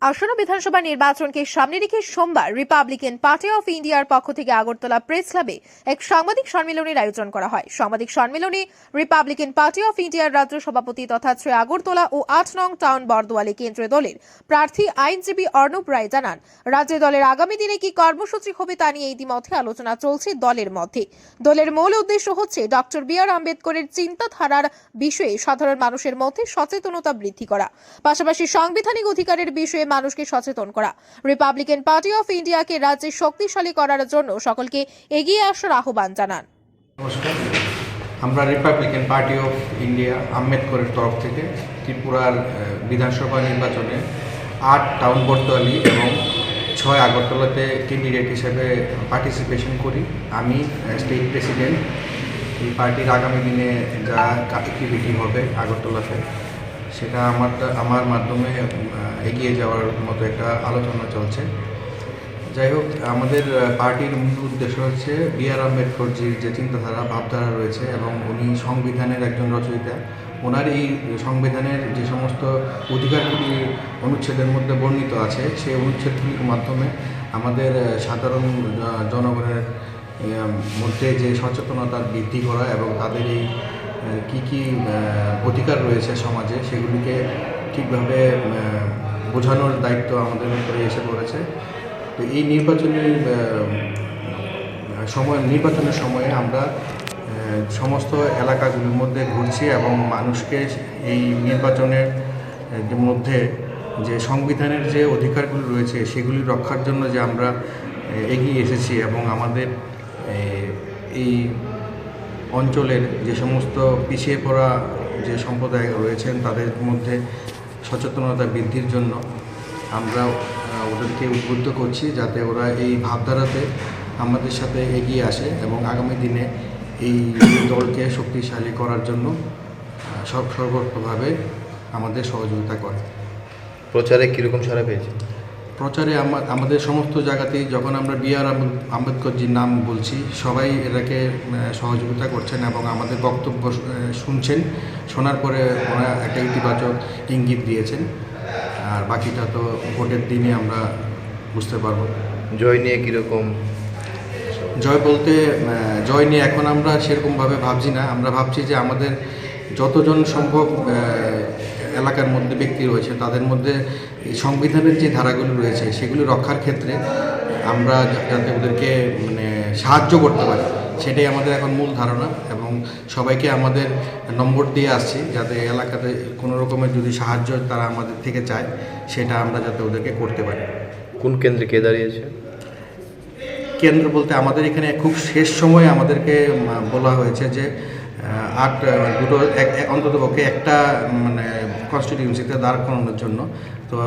আসন্ন বিধানসভা নির্বাচনকে সামনে রেখে সোমবার রিপাবলিকান পার্টি অফ ইন্ডিয়ার পক্ষ থেকে আগরতলা প্রেস ক্লাবে এক সাংবাদিক সম্মেলনের আয়োজন করা হয়। সাংবাদিক সম্মেলনে রিপাবলিকান পার্টি অফ ইন্ডিয়ার রাজ্য সভাপতি তথা আগরতলা ও ৮ নং টাউন বরদোয়ালি কেন্দ্রীয় দলের প্রার্থী আইনজীবী অর্ণব রায় জানান, রাজ্যে দলের আগামী দিনে কি কর্মসূচি হবে তা নিয়ে ইতিমধ্যে আলোচনা চলছে দলের মধ্যে। দলের মূল উদ্দেশ্য হচ্ছে ডক্টর বি.আর. আম্বেদকরের চিন্তাধারার বিষয়ে সাধারণ মানুষের মধ্যে সচেতনতা বৃদ্ধি করা, পাশাপাশি সাংবিধানিক অধিকারের বিষয়ে মানুষকে সচেতন করা। রিপাবলিকান পার্টি অফ ইন্ডিয়াকে রাজ্যে শক্তিশালী করার জন্য সকলকে এগিয়ে আসার আহ্বান জানান। নমস্কার, আমরা রিপাবলিকান পার্টি অফ ইন্ডিয়া আম্বেদকরের তরফ থেকে ত্রিপুরার বিধানসভা নির্বাচনে ৮ টাউন বরদোয়ালি এবং ৬ আগরতলাতে ক্যান্ডিডেট হিসেবে পার্টিসিপেশন করি। আমি স্টেট প্রেসিডেন্ট। এই পার্টির আগামী দিনে যা অ্যাক্টিভিটি হবে আগরতলাতে সেটা আমার মাধ্যমে এগিয়ে যাওয়ার মতো একটা আলোচনা চলছে। যাই হোক, আমাদের পার্টির মূল উদ্দেশ্য হচ্ছে বি.আর. আম্বেদকরজির যে চিন্তাধারা ভাবধারা রয়েছে এবং উনি সংবিধানের একজন রচয়িতা। ওনার এই সংবিধানের যে সমস্ত অধিকারগুলি অনুচ্ছেদের মধ্যে বর্ণিত আছে সেই অনুচ্ছেদগুলির মাধ্যমে আমাদের সাধারণ জনগণের মধ্যে যে সচেতনতা বৃদ্ধি করা এবং তাদের এই কী অধিকার রয়েছে সমাজে সেগুলিকে ঠিকভাবে বোঝানোর দায়িত্ব আমাদের উপরে এসে পড়েছে। তো এই নির্বাচনের সময়ে আমরা সমস্ত এলাকাগুলির মধ্যে ঘুরছি এবং মানুষকে এই নির্বাচনের মধ্যে যে সংবিধানের যে অধিকারগুলি রয়েছে সেগুলি রক্ষার জন্য যে আমরা এগিয়ে এসেছি এবং আমাদের এই অঞ্চলের যে সমস্ত পিছিয়ে পড়া যে সম্প্রদায় রয়েছেন তাদের মধ্যে সচেতনতা বৃদ্ধির জন্য আমরা ওদেরকে উদ্বুদ্ধ করছি যাতে ওরা এই ভাবধারাতে আমাদের সাথে এগিয়ে আসে এবং আগামী দিনে এই দলকে শক্তিশালী করার জন্য সর্বতভাবে আমাদের সহযোগিতা করে। প্রচারে কীরকম সাড়া পেয়েছে? প্রচারে আমাদের সমস্ত জায়গাতেই যখন আমরা বি.আর. আম্বেদকরজির নাম বলছি সবাই এটাকে সহযোগিতা করছেন এবং আমাদের বক্তব্য শুনছেন। শোনার পরে ওরা একটা ইতিবাচক ইঙ্গিত দিয়েছেন। আর বাকিটা তো ভোটের দিনে আমরা বুঝতে পারব। জয় নিয়ে কীরকম? জয় নিয়ে এখন আমরা সেরকমভাবে ভাবছি না। আমরা ভাবছি যে আমাদের যতজন সম্ভব এলাকার মধ্যে ব্যক্তি রয়েছে তাদের মধ্যে সংবিধানের যে ধারাগুলি রয়েছে সেগুলি রক্ষার ক্ষেত্রে আমরা যাতে ওদেরকে সাহায্য করতে পারি সেটাই আমাদের এখন মূল ধারণা এবং সবাইকে আমাদের নম্বর দিয়ে আসছি যাতে এলাকাতে কোনো রকমের যদি সাহায্য তারা আমাদের থেকে চায় সেটা আমরা যাতে ওদেরকে করতে পারি। কোন কেন্দ্রে কে দাঁড়িয়েছে? কেন্দ্র বলতে আমাদের এখানে খুব শেষ সময়ে আমাদেরকে বলা হয়েছে যে অন্ততপক্ষে একটা কনস্টিটিউয়েন্সিতে দাঁড় করানোর জন্য। তো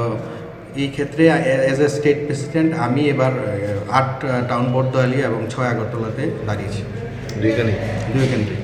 এই ক্ষেত্রে অ্যাজ এ স্টেট প্রেসিডেন্ট আমি এবার ৮ টাউন বরদোয়ালি এবং ৬ আগরতলাতে দাঁড়িয়েছি। দুই কেন্দ্রে।